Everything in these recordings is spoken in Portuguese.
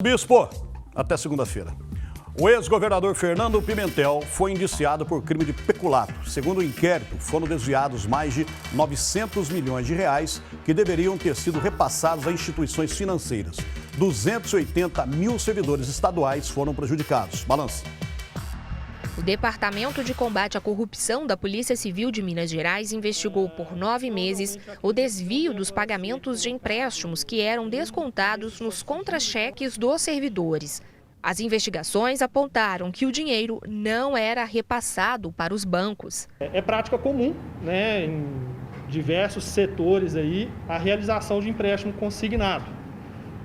Bispo, até segunda-feira. O ex-governador Fernando Pimentel foi indiciado por crime de peculato. Segundo o inquérito, foram desviados mais de 900 milhões de reais que deveriam ter sido repassados a instituições financeiras. 280 mil servidores estaduais foram prejudicados. Balança. O Departamento de Combate à Corrupção da Polícia Civil de Minas Gerais investigou por 9 meses o desvio dos pagamentos de empréstimos que eram descontados nos contra-cheques dos servidores. As investigações apontaram que o dinheiro não era repassado para os bancos. É prática comum, né, em diversos setores aí, a realização de empréstimo consignado.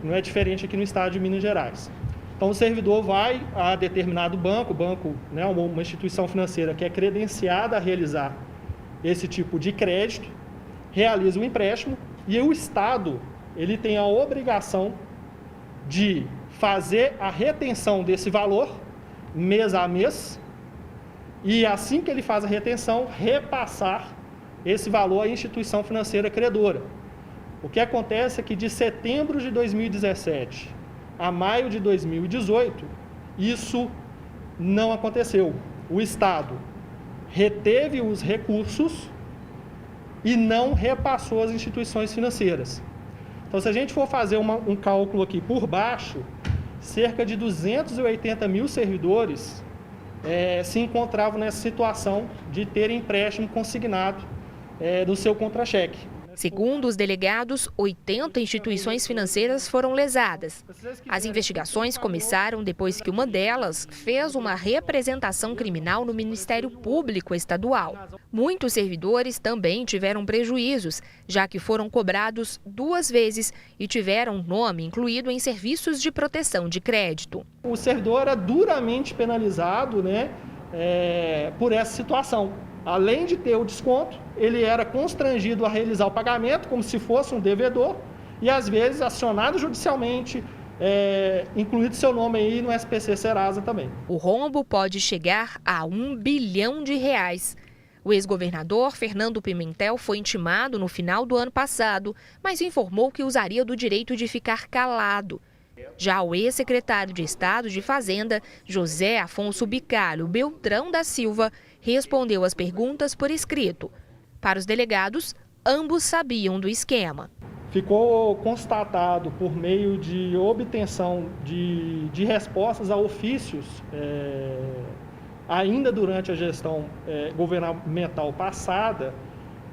Não é diferente aqui no estado de Minas Gerais. Então o servidor vai a determinado banco, né, uma instituição financeira que é credenciada a realizar esse tipo de crédito, realiza o empréstimo e o Estado ele tem a obrigação de fazer a retenção desse valor mês a mês e assim que ele faz a retenção, repassar esse valor à instituição financeira credora. O que acontece é que de setembro de 2017 a maio de 2018, isso não aconteceu. O Estado reteve os recursos e não repassou às instituições financeiras. Então, se a gente for fazer um cálculo aqui por baixo, cerca de 280 mil servidores se encontravam nessa situação de ter empréstimo consignado no seu contra-cheque. Segundo os delegados, 80 instituições financeiras foram lesadas. As investigações começaram depois que uma delas fez uma representação criminal no Ministério Público Estadual. Muitos servidores também tiveram prejuízos, já que foram cobrados 2 vezes e tiveram nome incluído em serviços de proteção de crédito. O servidor era duramente penalizado, né, por essa situação. Além de ter o desconto, ele era constrangido a realizar o pagamento como se fosse um devedor e, às vezes, acionado judicialmente, incluído seu nome aí no SPC Serasa também. O rombo pode chegar a R$1 bilhão. O ex-governador Fernando Pimentel foi intimado no final do ano passado, mas informou que usaria do direito de ficar calado. Já o ex-secretário de Estado de Fazenda, José Afonso Bicalho Beltrão da Silva, respondeu às perguntas por escrito. Para os delegados, ambos sabiam do esquema. Ficou constatado por meio de obtenção de respostas a ofícios, ainda durante a gestão governamental passada,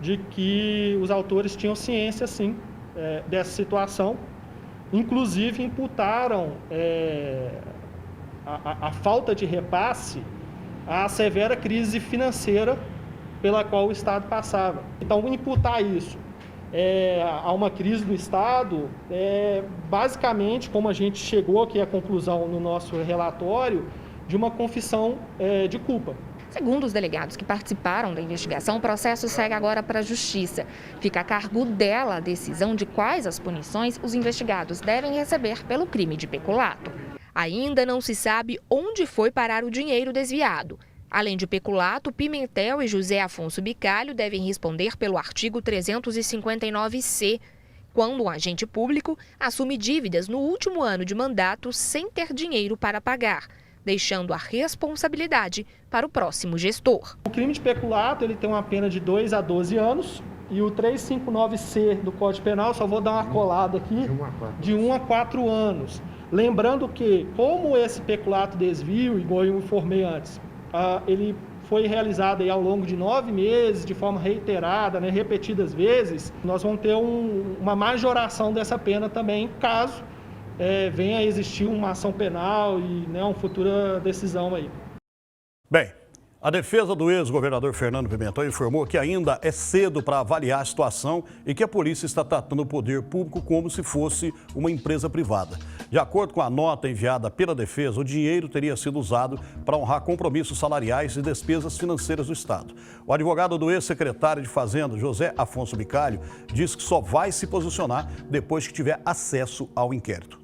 de que os autores tinham ciência, sim, dessa situação. Inclusive, imputaram a falta de repasse à severa crise financeira pela qual o Estado passava. Então, imputar isso a uma crise do Estado, basicamente, como a gente chegou aqui à conclusão no nosso relatório, de uma confissão de culpa. Segundo os delegados que participaram da investigação, o processo segue agora para a Justiça. Fica a cargo dela a decisão de quais as punições os investigados devem receber pelo crime de peculato. Ainda não se sabe onde foi parar o dinheiro desviado. Além de peculato, Pimentel e José Afonso Bicalho devem responder pelo artigo 359-C, quando um agente público assume dívidas no último ano de mandato sem ter dinheiro para pagar, deixando a responsabilidade para o próximo gestor. O crime de peculato ele tem uma pena de 2 a 12 anos e o 359-C do Código Penal, só vou dar uma colada aqui, de 1 a 4 anos. Lembrando que, como esse peculato desvio, igual eu informei antes, ele foi realizado aí ao longo de 9 meses, de forma reiterada, né, repetidas vezes, nós vamos ter uma majoração dessa pena também, caso venha a existir uma ação penal e uma futura decisão aí. Bem, a defesa do ex-governador Fernando Pimentel informou que ainda é cedo para avaliar a situação e que a polícia está tratando o poder público como se fosse uma empresa privada. De acordo com a nota enviada pela defesa, o dinheiro teria sido usado para honrar compromissos salariais e despesas financeiras do Estado. O advogado do ex-secretário de Fazenda, José Afonso Bicalho, diz que só vai se posicionar depois que tiver acesso ao inquérito.